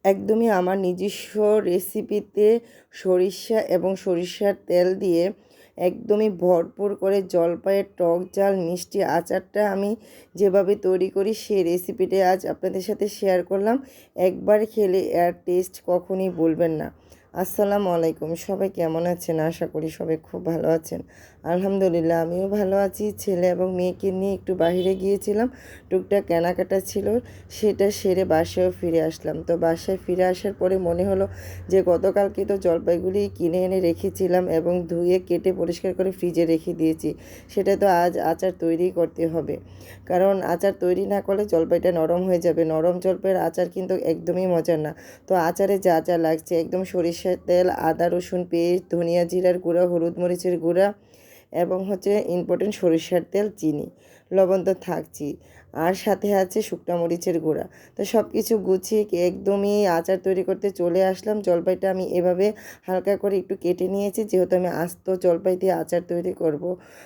একদমই আমার নিজস্ব রেসিপিতে সরিষা এবং সরিষার তেল দিয়ে একদমই ভরপুর করে জলপাইয়ের টক ঝাল মিষ্টি আচারটা আমি যেভাবে তৈরি করি সেই রেসিপিটা আজ আপনাদের সাথে শেয়ার করলাম। একবার খেলে এর টেস্ট কখনই ভুলবেন না। আসসালামু আলাইকুম, সবাই কেমন আছেন? আশা করি সবাই খুব ভালো আছেন। আলহামদুলিল্লাহ আমিও ভালো আছি। ছেলে এবং মেয়েকে নিয়ে একটু বাইরে গিয়েছিলাম, টুকটাক কেনাকাটা ছিল, সেটা সেরে বাসায়ও ফিরে আসলাম। তো বাসায় ফিরে আসার পরে মনে হলো যে গতকালকে তো জলপাইগুলি কিনে এনে রেখেছিলাম এবং ধুয়ে কেটে পরিষ্কার করে ফ্রিজে রেখে দিয়েছি, সেটা তো আজ আচার তৈরি করতে হবে। কারণ আচার তৈরি না করলে জলপাইটা নরম হয়ে যাবে। নরম জলপাইয়ের আচার কিন্তু একদমই মজার না। তো আচারে যা যা লাগছে, একদম সরিষার তেল, আদা রসুন পেস্ট, ধনিয়া জিরার গুঁড়া, হলুদ মরিচের গুঁড়া এবং ইম্পর্টেন্ট সরিষার তেল, চিনি, লবণ তো থাকছি, আর সাথে আছে শুকনো মরিচের গুঁড়া। তো সব কিছু গুছিয়ে একদমই আচার তৈরি করতে চলে আসলাম। জলপাইটা আমি এভাবে হালকা করে একটু কেটে নিয়েছি, যেহেতু আমি আস্ত জলপাই দিয়ে আচার তৈরি করব।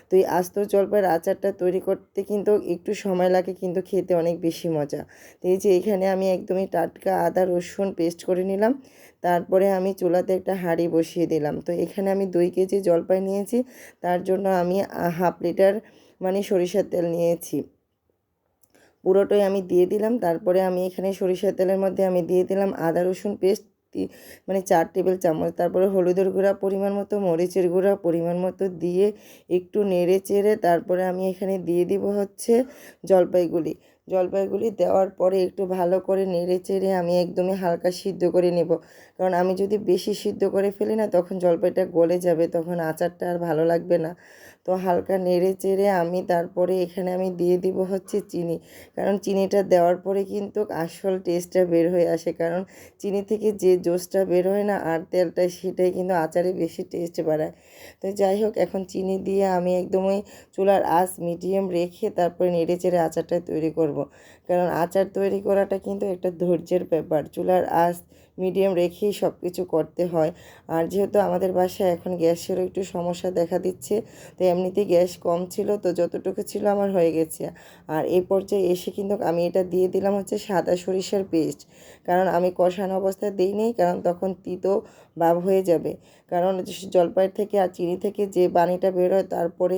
তো এই আস্ত জলপাইয়ের আচারটা তৈরি করতে কিন্তু একটু সময় লাগে, কিন্তু খেতে অনেক বেশি মজা। তো এই যে এখানে আমি একদমই টাটকা আদা রসুন পেস্ট করে নিলাম। তারপরে আমি চুলাতে একটা হাঁড়ি বসিয়ে দিলাম। তো এখানে আমি 2 কেজি জলপাই নিয়েছি, তার জন্য আমি হাফ লিটার সরিষার তেল নিয়েছি, পুরোটাই আমি দিয়ে দিলাম। তারপরে আমি এখানে সরিষার তেলের মধ্যে আমি দিয়ে দিলাম আদা রসুন পেস্ট 4 টেবিল চামচ। তারপরে হলুদের গুঁড়া পরিমাণ মতো, মরিচের গুঁড়া পরিমাণ মতো দিয়ে একটু নেড়ে চেড়ে তারপরে আমি এখানে দিয়ে দিব জলপাইগুলি। জলপাইগুলি দেওয়ার পরে একটু ভালো করে নেড়ে চেড়ে আমি একদমই হালকা সিদ্ধ করে নেব। কারণ আমি যদি বেশি সিদ্ধ করে ফেলি না, তখন জলপাইটা গলে যাবে, তখন আচারটা আর ভালো লাগবে না। তো হালকা নেড়ে চেড়ে আমি তারপরে এখানে আমি দিয়ে দিব চিনি। কারণ চিনিটা দেওয়ার পরে কিন্তু আসল টেস্টটা বের হয়ে আসে। কারণ চিনি থেকে যে জোসটা বের হয় না, আর তেলটা, সেটাই কিন্তু আচারে বেশি টেস্ট বাড়ায়। তো যাই হোক, এখন চিনি দিয়ে আমি একদমই চুলার আঁচ মিডিয়াম রেখে তারপরে নেড়ে চেড়ে আচারটা তৈরি করব। কারণ আচার তৈরি করাটা কিন্তু একটা ধৈর্যের ব্যাপার। চুলার আঁচ মিডিয়াম রেখেই সব কিছু করতে হয়। আর যেহেতু আমাদের বাসায় এখন গ্যাসেরও একটু সমস্যা দেখা দিচ্ছে, তো এমনিতেই গ্যাস কম ছিল, তো যতটুকু ছিল আমার হয়ে গেছে। আর এই পর্যায়ে এসে কিন্তু আমি এটা দিয়ে দিলাম সাদা সরিষার পেস্ট। কারণ আমি কষানো অবস্থায় দিইনি, কারণ তখন তিতো ভাব হয়ে যাবে। কারণ জলপাই থেকে আর চিনি থেকে যে পানিটা বের হয়, তারপরে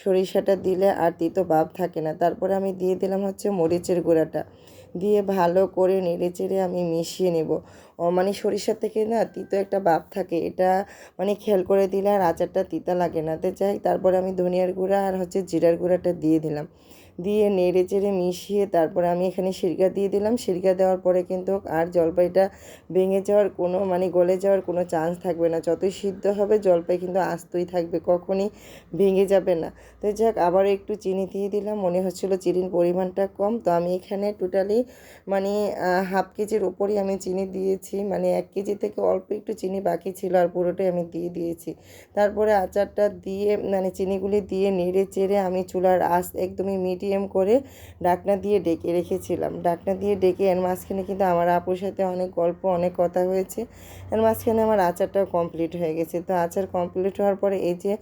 সরিষাটা দিলে আর তিতো ভাব থাকে না। তারপরে আমি দিয়ে দিলাম মরিচের গুঁড়াটা, দিয়ে ভালো করে নেড়ে চেড়ে আমি মিশিয়ে নেব। সরিষা থেকে না তিতো একটা ভাব থাকে, এটা খেয়াল করে দিলে আর আচারটা তিতা লাগে না। তো যাই, তারপরে আমি ধনিয়ার গুঁড়া আর জিরার গুঁড়াটা দিয়ে দিলাম, দিয়ে নেড়ে চেড়ে মিশিয়ে তারপরে আমি এখানে সিরকা দিয়ে দিলাম। সিরকা দেওয়ার পরে কিন্তু আর জলপাইটা ভেঙে যাওয়ার কোনো গলে যাওয়ার কোনো চান্স থাকবে না। যতই সিদ্ধ হবে জলপাই কিন্তু আস্তই থাকবে, কখনই ভেঙে যাবে না। তো যাক, আবার একটু চিনি দিয়ে দিলাম, মনে হচ্ছিলো চিনির পরিমাণটা কম। তো আমি এখানে টোটালি হাফ কেজির ওপরই আমি চিনি দিয়েছি, 1 কেজি থেকে অল্প একটু চিনি বাকি ছিল, আর পুরোটাই আমি দিয়ে দিয়েছি। তারপরে আচারটা দিয়ে চিনিগুলি দিয়ে নেড়ে চেড়ে আমি চুলার আঁচ একদমই মিডিয়াম করে ঢাকনা দিয়ে ডেকে রেখেছিলাম। ঢাকনা দিয়ে ডেকে এর মাঝখানে কিন্তু আমার আপুর সাথে অনেক গল্প, অনেক কথা হয়েছে। এর মাঝখানে আমার আচারটাও কমপ্লিট হয়ে গেছে। তো আচার কমপ্লিট হওয়ার পরে এই যে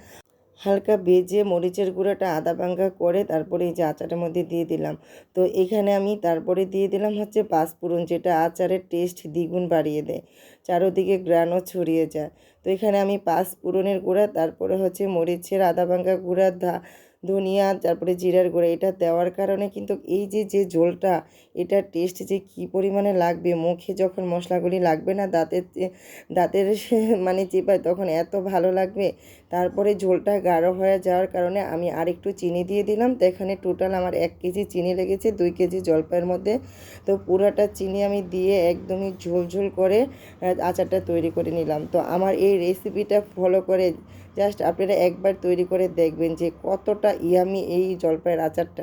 হালকা ভেজে মরিচের গুঁড়োটা আধা ভাঙা করে তারপরে এই যে আচারের মধ্যে দিয়ে দিলাম। তো এখানে আমি তারপরে দিয়ে দিলাম পাঁচফোড়ন, যেটা আচারের টেস্ট দ্বিগুণ বাড়িয়ে দেয়, চারোদিকে গ্রানও ছড়িয়ে যায়। তো এখানে আমি পাঁচফোড়নের গুঁড়া, তারপরে মরিচের আধা ভাঙা গুঁড়া, ধনিয়া, তারপরে জিরার গুঁড়া, এটা দেওয়ার কারণে কিন্তু এই যে যে ঝোলটা, এটার টেস্ট যে কী পরিমাণে লাগবে, মুখে যখন মশলাগুলি লাগবে না, দাঁতের চিবায়, তখন এত ভালো লাগবে। তারপরে ঝোলটা গাঢ় হয়ে যাওয়ার কারণে আমি আরেকটু চিনি দিয়ে দিলাম। তো এখানে টোটাল আমার 1 কেজি চিনি লেগেছে 2 কেজি জলপাইয়ের মধ্যে। তো পুরাটা চিনি আমি দিয়ে একদমই ঝোল ঝোল করে আচারটা তৈরি করে নিলাম। তো আমার এই রেসিপিটা ফলো করে জাস্ট আপনারা একবার তৈরি করে দেখবেন যে কতটা ইয়ামি এই জলপাইয়ের আচারটা।